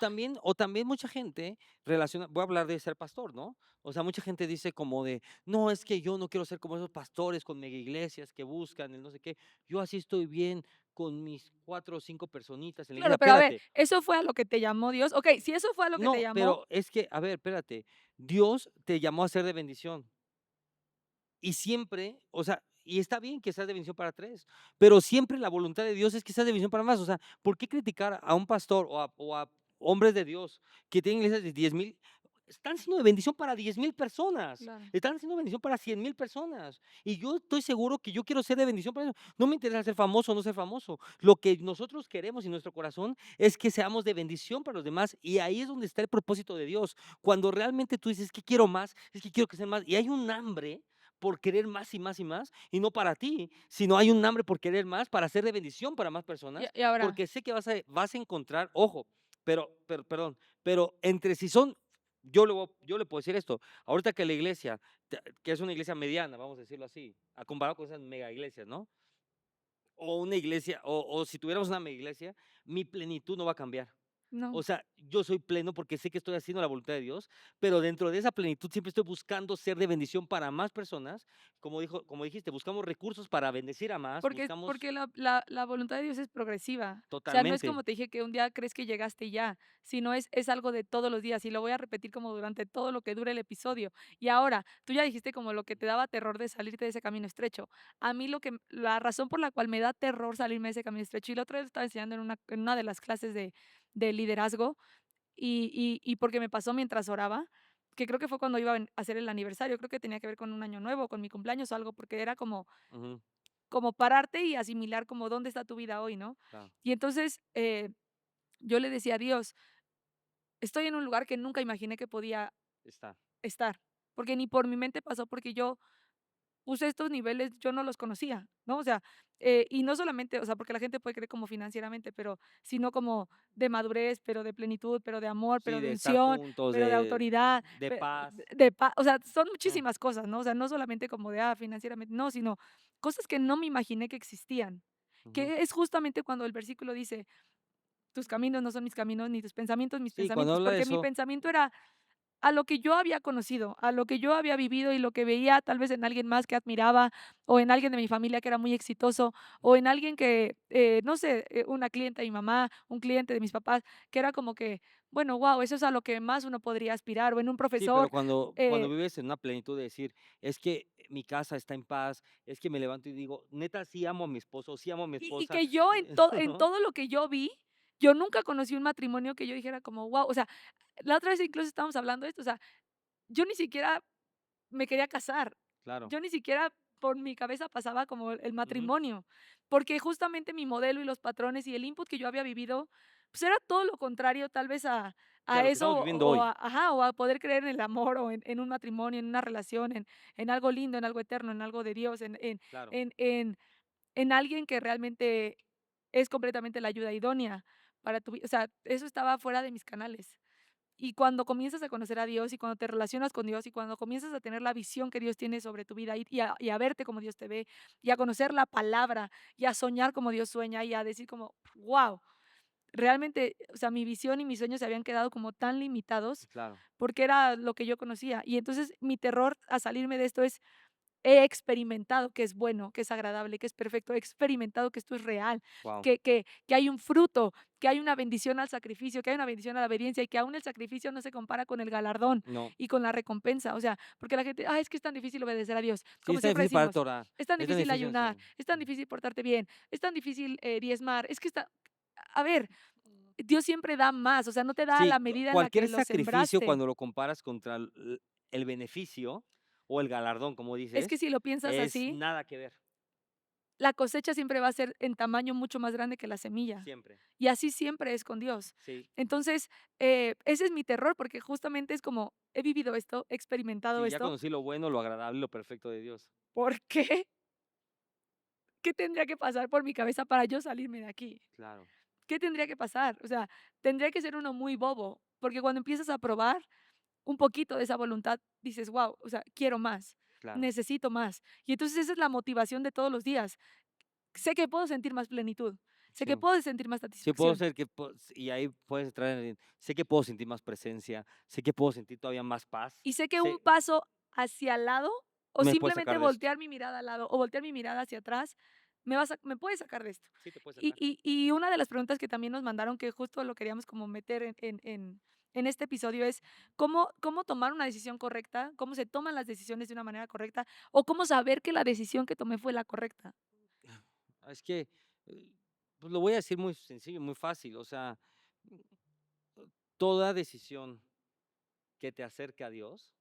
también mucha gente relaciona, voy a hablar de ser pastor, ¿no? O sea, mucha gente dice como de, no, es que yo no quiero ser como esos pastores con mega iglesias que buscan el no sé qué, yo así estoy bien. con mis 4 o 5 personitas en la iglesia. Claro, pero a ver, Espérate. ¿eso fue a lo que te llamó Dios? Okey, si eso fue a lo que te No, llamó, pero es que, a ver, espérate. Dios te llamó a ser de bendición. Y siempre, o sea, y está bien que seas de bendición para 3, pero siempre la voluntad de Dios es que seas de bendición para más. O sea, ¿por qué criticar a un pastor o a hombres de Dios que tienen iglesias de 10,000? Están siendo de bendición para 10,000 personas, claro. están siendo bendición para 100,000 personas. Y yo estoy seguro que yo quiero ser de bendición para eso. No me interesa ser famoso o no ser famoso. Lo que nosotros queremos en nuestro corazón es que seamos de bendición para los demás. Y ahí es donde está el propósito de Dios. Cuando realmente tú dices que quiero más, es que quiero que sea más. Y hay un hambre por querer más y más y más, y no para ti, sino hay un hambre por querer más, para ser de bendición para más Y personas, y ahora, porque sé que vas a encontrar, ojo, perdón, pero entre si son, yo le puedo decir esto, ahorita que la iglesia, que es una iglesia mediana, vamos a decirlo así, a comparado con esas mega iglesias, ¿no? O una iglesia, o si tuviéramos una mega iglesia, mi plenitud no va a cambiar. no. O sea, yo soy pleno porque sé que estoy haciendo la voluntad de Dios, pero dentro de esa plenitud siempre estoy buscando ser de bendición para más personas. Como dijiste, buscamos recursos para bendecir a más, buscamos Porque la voluntad de Dios es progresiva. O sea, no es totalmente. como te dije que un día crees que llegaste y ya, sino es algo de todos los días, y lo voy a repetir como durante todo lo que dure el episodio. Y ahora, tú ya dijiste como lo que te daba terror de salirte de ese camino estrecho. A mí la razón por la cual me da terror salirme de ese camino estrecho, y la otra vez lo estaba enseñando en una de las clases de liderazgo, y porque me pasó mientras oraba, que creo que fue cuando iba a hacer el aniversario, creo que tenía que ver con un año nuevo, con mi cumpleaños o algo, porque era Ujú, como pararte y asimilar como dónde está tu vida hoy, ¿no? claro, Y entonces, yo le decía a Dios, estoy en un lugar que nunca imaginé que podía está. estar, porque ni por mi mente pasó, porque yo puse estos niveles, yo no los conocía, ¿no? O sea, y no solamente, o sea, porque la gente puede creer como financieramente, pero sino como de madurez, pero de plenitud, pero de amor, Sí, pero de de estar unción, juntos, pero de autoridad, de paz. o sea, son Mm, muchísimas cosas, ¿no? O sea, no solamente como de, financieramente, no, sino cosas que no me imaginé que existían, ujú. que es justamente cuando el versículo dice, tus caminos no son mis caminos, ni tus pensamientos mis Sí, cuando pensamientos, habla de porque mi eso, pensamiento era a lo que yo había conocido, a lo que yo había vivido y lo que veía tal vez en alguien más que admiraba, o en alguien de mi familia que era muy exitoso, o en alguien que, no sé, una clienta de mi mamá, un cliente de mis papás, que era como que, bueno, wow, eso es a lo que más uno podría aspirar, o en un sí, pero profesor, cuando vives en una plenitud de decir: "Es que mi casa está en paz, es que me levanto y digo, neta, sí amo a mi esposo, sí amo a mi y esposa", que yo en ¿no? todo lo que yo vi, yo nunca conocí un matrimonio que yo dijera como, wow, o sea, la otra vez incluso estábamos hablando de esto, o sea, yo ni siquiera me quería casar. Claro. Yo ni siquiera por mi cabeza pasaba como el Ujú. matrimonio, porque justamente mi modelo y los patrones y el input que yo había vivido, pues era todo lo contrario tal vez Sí, a a lo que eso estamos viviendo hoy. o a poder creer en el amor o en un matrimonio, en una relación, en algo lindo, en algo eterno, en algo de Dios, Claro. en, en, en alguien que realmente es completamente la ayuda idónea para tu vida. O sea, eso estaba fuera de mis canales. Y cuando comienzas a conocer a Dios y cuando te relacionas con Dios y cuando comienzas a tener la visión que Dios tiene sobre tu vida y a verte como Dios te ve y a conocer la palabra y a soñar como Dios sueña y a decir como, wow, realmente, o sea, mi visión y mis sueños se habían quedado como tan limitados Claro. porque era lo que yo conocía. Y entonces mi terror a salirme de esto es, he experimentado que es bueno, que es agradable, que es perfecto. He experimentado que esto es real, Wow. que hay un fruto, que hay una bendición al sacrificio, que hay una bendición a la obediencia y que aún el sacrificio no se compara con el galardón No. y con la recompensa. O sea, porque la gente, es que es tan difícil obedecer a Dios. Sí, Como está siempre difícil para decimos, orar, es tan es tan difícil difícil, sí. ayunar, es tan Ujú. difícil portarte bien, es tan difícil diezmar. Es que está, a ver, Dios siempre da más, o sea, no te da a Sí, la medida en la que cualquier lo sacrificio sembraste. cuando lo comparas contra el beneficio o el galardón, como Es que dices, si lo piensas es así, nada que ver, la cosecha siempre va a ser en tamaño mucho más grande que la semilla. siempre. Y así siempre es con Dios. Sí, Entonces, ese es mi terror, porque justamente es como, he vivido esto, he experimentado sí, ya esto, conocí lo bueno, lo agradable y lo perfecto de Dios. ¿por qué? ¿Qué tendría que pasar por mi cabeza para yo salirme de aquí? Claro, ¿Qué tendría que pasar? O sea, tendría que ser uno muy bobo, porque cuando empiezas a probar un poquito de esa voluntad, dices, wow, o sea, quiero más, claro. necesito más. Y entonces esa es la motivación de todos los días. Sé que puedo sentir más plenitud, sé que Sí. puedo sentir más Sí puedo satisfacción. ser que y ahí puedes entrar en sé que puedo sentir más presencia, sé que puedo sentir todavía más paz, Y sé que un sé paso hacia el lado, o me puede simplemente sacar de esto. voltear mi mirada al lado, o voltear mi mirada hacia atrás, me puedes sacar de esto. Sí, te puedes Y sacar. y y una de las preguntas que también nos mandaron, que justo lo queríamos como meter en este episodio es, ¿cómo tomar una decisión correcta? ¿Cómo se toman las decisiones de una manera correcta? ¿O cómo saber que la decisión que tomé fue la correcta? Es que, eh, pues, lo voy a decir muy sencillo, muy fácil, o sea, mm, toda decisión que te acerque a Dios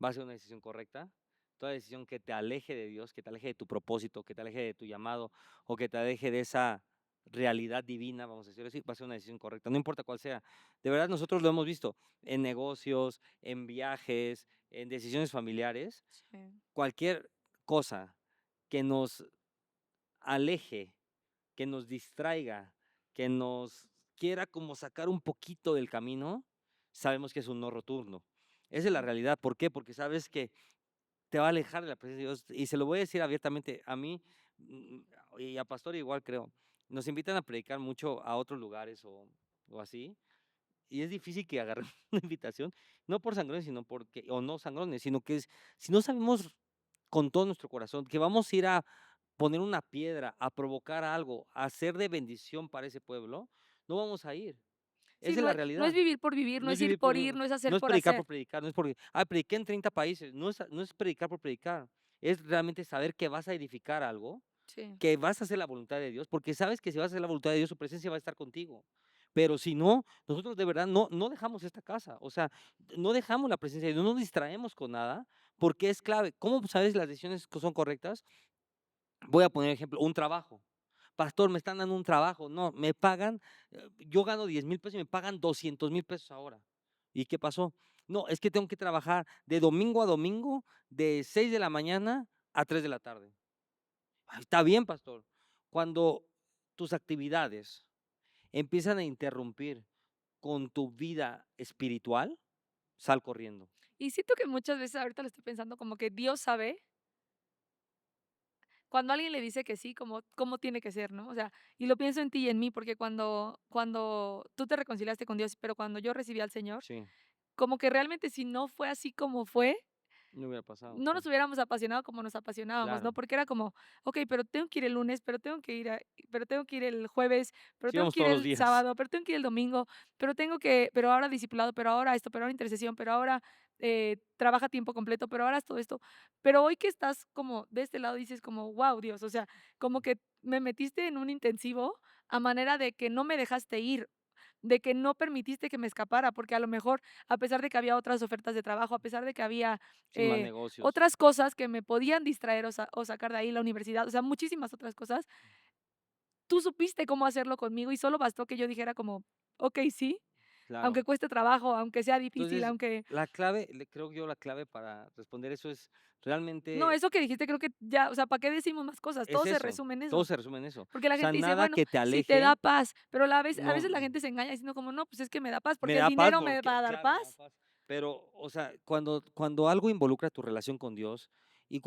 va a ser una decisión correcta. Toda decisión que te aleje de Dios, que te aleje de tu propósito, que te aleje de tu llamado o que te aleje de esa realidad divina, vamos a decirlo así, va a ser una decisión correcta, no importa cuál sea. De verdad, nosotros lo hemos visto en negocios, en viajes, en decisiones familiares, Sí. cualquier cosa que nos aleje, que nos distraiga, que nos quiera como sacar un poquito del camino, sabemos que es un no rotundo. Esa es la Sí. realidad. ¿Por qué? Porque sabes que te va a alejar de la presencia de Dios. Y se lo voy a decir abiertamente a mí mm, y a Pastor igual creo. Nos invitan a predicar mucho a otros lugares o así. Y es difícil que agarremos una invitación, no por sangrones, sino porque, o no sangrones, sino que si no sabemos con todo nuestro corazón que vamos a ir a poner una piedra, a provocar algo, a ser de bendición para ese pueblo, no vamos a ir. Sí, Esa es la no es realidad. vivir por vivir, no No es es ir vivir por por vivir, ir, no es no hacer es por predicar por hacer. predicar, no es porque, prediqué en 30 países, no es predicar por predicar, es realmente saber que vas a edificar algo, Sí. que vas a hacer la voluntad de Dios, porque sabes que si vas a hacer la voluntad de Dios, su presencia va a estar contigo. Pero si no, nosotros de verdad no dejamos esta casa, o sea, no dejamos la presencia de Dios, no nos distraemos con nada, porque es clave. ¿Cómo sabes las decisiones que son correctas? Voy a poner ejemplo, un trabajo. Pastor, me están dando un trabajo. No, me pagan, yo gano 10,000 pesos y me pagan 200,000 pesos ahora. ¿Y qué pasó? No, es que tengo que trabajar de domingo a domingo, de 6 de la mañana a 3 de la tarde. Está bien, pastor. Cuando tus actividades empiezan a interrumpir con tu vida espiritual, sal corriendo. Y siento que muchas veces, ahorita lo estoy pensando, como que Dios sabe cuando alguien le dice que sí, cómo tiene que ser, ¿no? O sea, y lo pienso en ti y en mí, porque cuando tú te reconciliaste con Dios, pero cuando yo recibí al Señor, Sí, como que realmente si no fue así como fue, no hubiera pasado, no sí. nos hubiéramos apasionado como nos apasionábamos, ¿no? Claro. Porque era como, okey, pero tengo que ir el lunes, pero tengo que ir el jueves, pero Sí, tengo vamos que ir todos los el días. sábado, pero tengo que ir el domingo, pero ahora discipulado, pero ahora esto, pero ahora intercesión, pero ahora, trabaja a tiempo completo, pero ahora haz todo esto. Pero hoy que estás como de este lado, dices como: "Guau, Dios", o sea, como que me metiste en un intensivo a manera de que no me dejaste ir, de que no permitiste que me escapara, porque a lo mejor, a pesar de que había otras ofertas de trabajo, a pesar de que había, Sí, más eh, negocios. otras cosas que me podían distraer o sacar de ahí la universidad, o sea, muchísimas otras cosas. Tú supiste cómo hacerlo conmigo y solo bastó que yo dijera como: "Okey, sí", Claro. aunque cueste trabajo, aunque sea difícil, Entonces, aunque la clave, creo yo, la clave para responder eso es no, realmente, eso que dijiste creo que ya, o sea, ¿para qué decimos más cosas? Todo es se eso, resume en todo eso. se resume en eso. O Porque la sea, gente dice: nada "Bueno, que te si te da aleje, paz", pero a no, veces la gente se engaña diciendo como: "No, pues es que me da paz, me porque el da paz dinero me porque, va a dar claro, me da paz". paz. Pero, o sea, cuando algo involucra tu relación con Dios y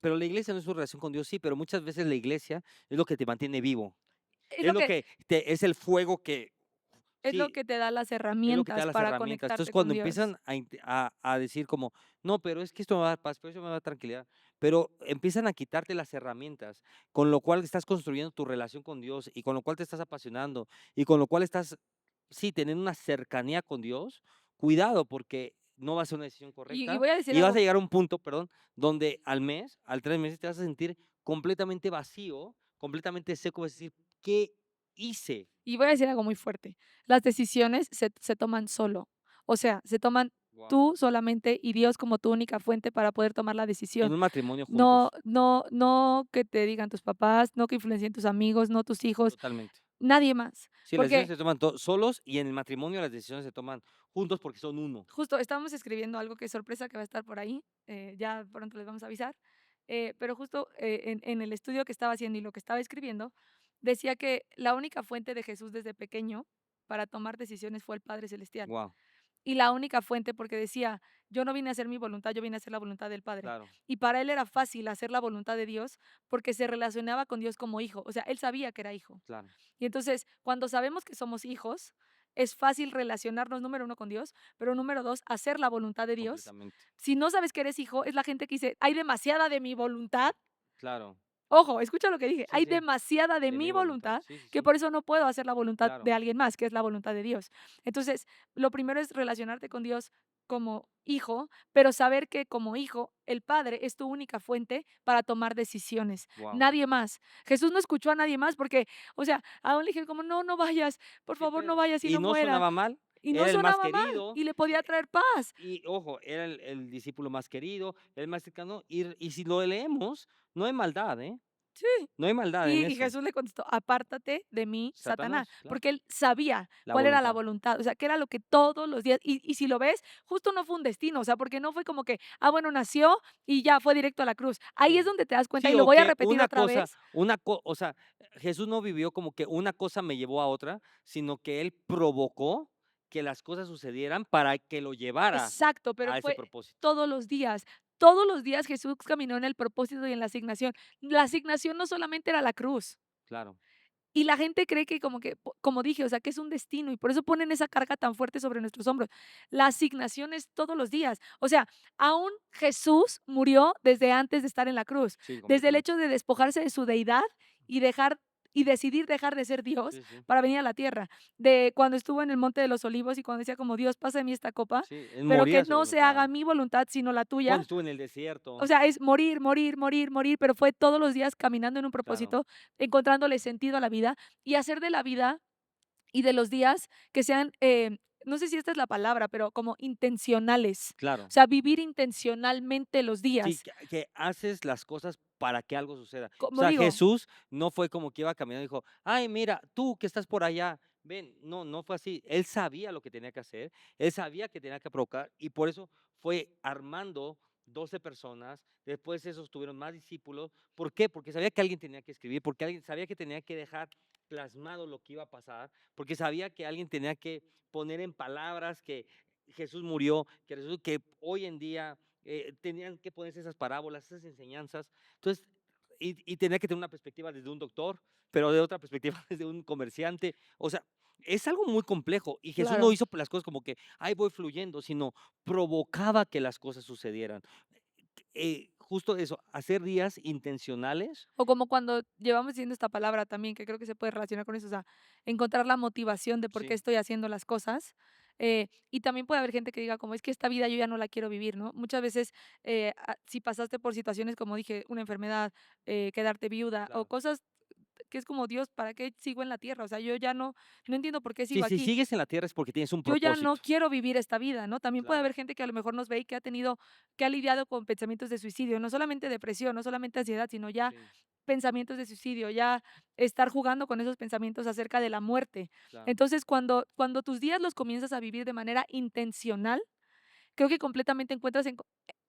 pero la iglesia no es tu relación con Dios, sí, pero muchas veces la iglesia es lo que te mantiene vivo, Es es lo lo que que es el fuego que, es lo sí, que te da las es lo que te da herramientas las para herramientas. Entonces, conectarte cuando con Dios. empiezan a decir como, no, pero es que esto me va a dar paz, pero eso me va a dar tranquilidad, pero empiezan a quitarte las herramientas, con lo cual estás construyendo tu relación con Dios y con lo cual te estás apasionando y con lo cual estás, sí, teniendo una cercanía con Dios, cuidado porque no va a ser una decisión Y correcta voy a decir y vas a algo llegar a un punto, perdón, donde al mes, al 3 meses, te vas a sentir completamente vacío, completamente seco, vas a decir, ¿qué hice? y voy a decir algo muy fuerte. Las decisiones se toman solo. O sea, se toman Wow. tú solamente y Dios como tu única fuente para poder tomar la En decisión. un matrimonio No juntos, no que te digan tus papás, no que influencien tus amigos, no tus hijos, totalmente. nadie más. Sí, las decisiones Porque se toman solos y en el matrimonio las decisiones se toman juntos porque son uno. justo estábamos escribiendo algo que es sorpresa que va a estar por ahí, ya pronto les vamos a avisar, pero justo, en el estudio que estaba haciendo y lo que estaba escribiendo, decía que la única fuente de Jesús desde pequeño para tomar decisiones fue el Padre Celestial. Wow, Y la única fuente, porque decía: "Yo no vine a hacer mi voluntad, yo vine a hacer la voluntad del Padre". claro, Y para él era fácil hacer la voluntad de Dios, porque se relacionaba con Dios como hijo, o sea, él sabía que era hijo. claro, Y entonces, cuando sabemos que somos hijos, es fácil relacionarnos, número uno, con Dios, pero número dos, hacer la voluntad de Dios. completamente. Si no sabes que eres hijo, es la gente que dice: "Hay demasiada de mi voluntad", Claro. Ojo, escucha lo que dije. Sí, Hay sí, demasiada de de mi mi voluntad. voluntad Sí, sí, que sí, por eso no puedo hacer la voluntad de claro. alguien más, que es la voluntad de Dios. Entonces, lo primero es relacionarte con Dios como hijo, pero saber que como hijo, el Padre es tu única fuente para tomar decisiones, Wow. nadie más. Jesús no escuchó a nadie más porque, o sea, aún le dijeron como, no, no vayas, por Sí, favor, no pero vayas y y no no muera. sonaba mal, Y no era el más sonaba mal querido, y le podía traer paz. y ojo, era el discípulo más querido, el más cercano, y si lo leemos, no hay maldad, ¿eh? Sí. No hay maldad en Y eso. Jesús le contestó: "Apártate de mí, Satanás", Satanás, claro, porque él sabía la cuál era la voluntad. voluntad, o sea, que era lo que todos los días y si lo ves, justo no fue un destino, o sea, porque no fue como que, bueno, nació y ya fue directo a la cruz. Ahí es Sí. donde te das cuenta, y Sí, lo o voy a que repetir otra vez. o sea, Jesús no vivió como que una cosa me llevó a otra, sino que él provocó que las cosas sucedieran para que lo llevara Exacto, pero a ese fue propósito. todos los días. Todos los días Jesús caminó en el propósito y en la asignación. La asignación no solamente era la cruz. Claro, Y la gente cree que como que, como dije, o sea, que es un destino y por eso ponen esa carga tan fuerte sobre nuestros hombros. La asignación es todos los días. O sea, aún Jesús murió desde antes de estar en la cruz, sí, desde el completamente. hecho de despojarse de su deidad y dejar y decidir dejar de ser Dios Sí, sí. para venir a la tierra. De cuando estuvo en el Monte de los Olivos y cuando decía como Dios, pasa de mí esta copa, Sí, él pero moría que a su no se haga voluntad. mi voluntad sino la Cuando tuya. estuvo en el O desierto, sea, es morir, morir, morir, morir, pero fue todos los días caminando en un claro, propósito, encontrándole sentido a la vida y hacer de la vida y de los días que sean, no sé si esta es la palabra, pero como intencionales. O claro. sea, vivir intencionalmente los Sí, días. que haces las cosas para que algo suceda. O Como sea, digo, Jesús no fue como que iba caminando y dijo: "Ay, mira, tú que estás por allá, ven". No, no fue así. Él sabía lo que tenía que hacer, él sabía que tenía que provocar, y por eso fue armando 12 personas, después esos tuvieron más discípulos. ¿Por qué? Porque sabía que alguien tenía que escribir, porque alguien sabía que tenía que dejar plasmado lo que iba a pasar, porque sabía que alguien tenía que poner en palabras que Jesús murió, que hoy en día tenían que ponerse esas parábolas, esas enseñanzas. Entonces, y tenía que tener una perspectiva desde un doctor, pero de otra perspectiva desde un comerciante. O sea, es algo muy complejo. Y Jesús no claro. hizo las cosas como que, ay, voy fluyendo, sino provocaba que las cosas sucedieran. Justo eso, hacer días intencionales. O como cuando llevamos diciendo esta palabra también, que creo que se puede relacionar con eso, o sea, encontrar la motivación de por qué Sí, estoy haciendo las cosas. Y también puede haber gente que diga, como es que esta vida yo ya no la quiero vivir, ¿no? Muchas veces, si pasaste por situaciones, como dije, una enfermedad, quedarte viuda o claro. cosas que es como Dios, ¿para qué sigo en la tierra? O sea, yo ya no entiendo por qué Sí, sigo si aquí. sigues en la tierra es porque tienes un Yo ya no propósito. quiero vivir esta vida, ¿no? También puede Claro, haber gente que a lo mejor nos ve y que ha lidiado con pensamientos de suicidio, no solamente depresión, no solamente ansiedad, sino ya sí, pensamientos de suicidio, ya estar jugando con esos pensamientos acerca de la muerte. claro, Entonces, cuando tus días los comienzas a vivir de manera intencional, creo que completamente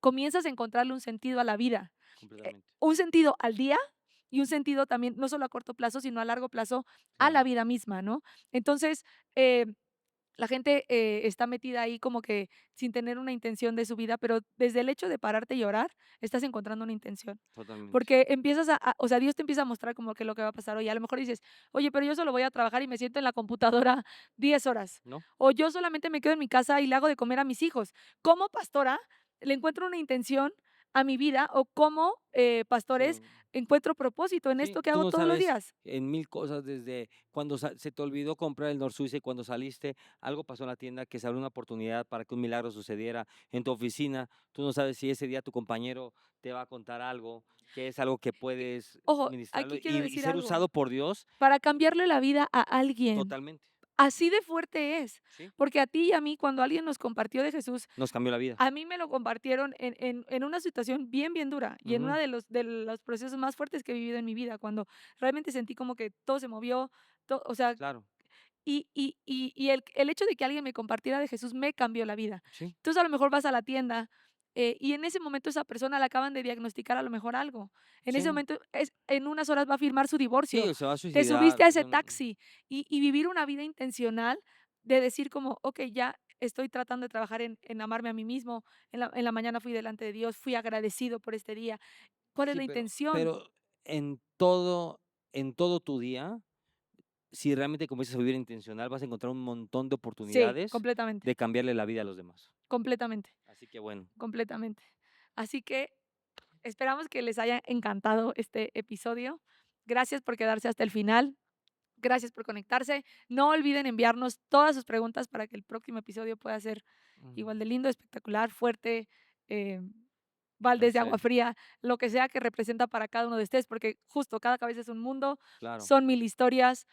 comienzas a encontrarle un sentido a la vida, completamente. un sentido al día y un sentido también, no solo a corto plazo, sino a largo plazo a Claro. la vida misma, ¿no? Entonces, eh, la gente, está metida ahí como que sin tener una intención de su vida, pero desde el hecho de pararte y orar, estás encontrando una intención. Totalmente. Porque empiezas o sea, Dios te empieza a mostrar como que lo que va a pasar hoy. A lo mejor dices: "Oye, pero yo solo voy a trabajar y me siento en la computadora 10 horas". ¿No? O yo solamente me quedo en mi casa y le hago de comer a mis hijos. Como pastora, le encuentro una intención a mi vida o como, Sí, pastores, encuentro propósito en sí, esto que tú hago no todos los sabes días. en mil cosas desde cuando se te olvidó comprar el Norsuiza y cuando saliste, algo pasó en la tienda que se abrió una oportunidad para que un milagro sucediera en tu oficina. Tú no sabes si ese día tu compañero te va a contar algo, que es algo que puedes Ojo, ministrarlo aquí quiero y decir ser algo, usado por Dios para cambiarle la vida a alguien. totalmente. Así de fuerte es, Sí, porque a ti y a mí, cuando alguien nos compartió de Jesús, nos cambió la vida. a mí me lo compartieron en una situación bien, bien dura y en uno Ujú, de los procesos más fuertes que he vivido en mi vida, cuando realmente sentí como que todo se movió, o sea, claro, y el hecho de que alguien me compartiera de Jesús me cambió la vida. sí, Entonces, a lo mejor vas a la tienda, y en ese momento esa persona le acaban de diagnosticar a lo mejor algo. En ese sí, momento, en unas horas va a firmar su sí, divorcio. o se va a Te suicidar. subiste a ese taxi y vivir una vida intencional de decir como: "Okey, ya estoy tratando de trabajar en amarme a mí mismo, en la mañana fui delante de Dios, fui agradecido por este día". ¿Cuál es Sí, la pero intención? pero en todo tu día, si realmente comienzas a vivir intencional, vas a encontrar un montón de Sí, oportunidades completamente, de cambiarle la vida a los demás. completamente, Así que bueno, completamente. Así que Esperamos que les haya encantado este episodio. Gracias por quedarse hasta el final. Gracias por conectarse. No olviden enviarnos todas sus preguntas para que el próximo episodio pueda ser Mm, igual de lindo, espectacular, fuerte, eh, baldes de agua perfecto, fría, lo que sea que representa para cada uno de ustedes, porque justo cada cabeza es un mundo, claro, son mil historias,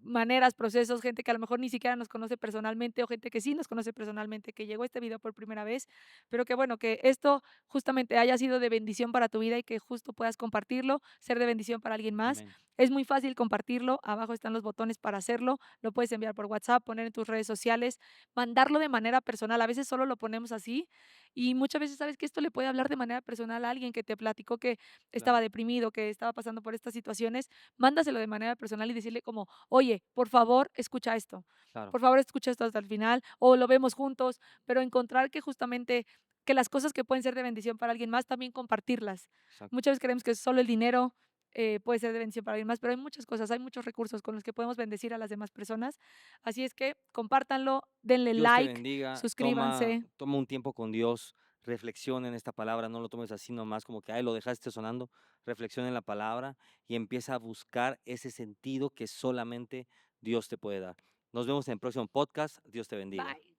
maneras, procesos, gente que a lo mejor ni siquiera nos conoce personalmente o gente que sí nos conoce personalmente, que llegó a este video por primera vez, pero que bueno, que esto justamente haya sido de bendición para tu vida y que justo puedas compartirlo, ser de bendición para alguien más. amén, Es muy fácil compartirlo, abajo están los botones para hacerlo, lo puedes enviar por WhatsApp, poner en tus redes sociales, mandarlo de manera personal, a veces solo lo ponemos así y muchas veces sabes que esto le puede hablar de manera personal a alguien que te platicó que estaba claro, deprimido, que estaba pasando por estas situaciones, mándaselo de manera personal y decirle como, oye, por favor, escucha esto, claro, por favor, escucha esto hasta el final o lo vemos juntos, pero encontrar que justamente que las cosas que pueden ser de bendición para alguien más, también compartirlas. exacto. Muchas veces creemos que solo el dinero puede ser de bendición para alguien más, pero hay muchas cosas, hay muchos recursos con los que podemos bendecir a las demás personas. Así es que compártanlo, denle Dios te like, bendiga, suscríbanse. toma un tiempo con Dios, reflexiona en esta palabra, no lo tomes así nomás como que, ay, lo dejaste sonando, reflexiona en la palabra y empieza a buscar ese sentido que solamente Dios te puede dar. Nos vemos en el próximo podcast, Dios te bendiga. Bye.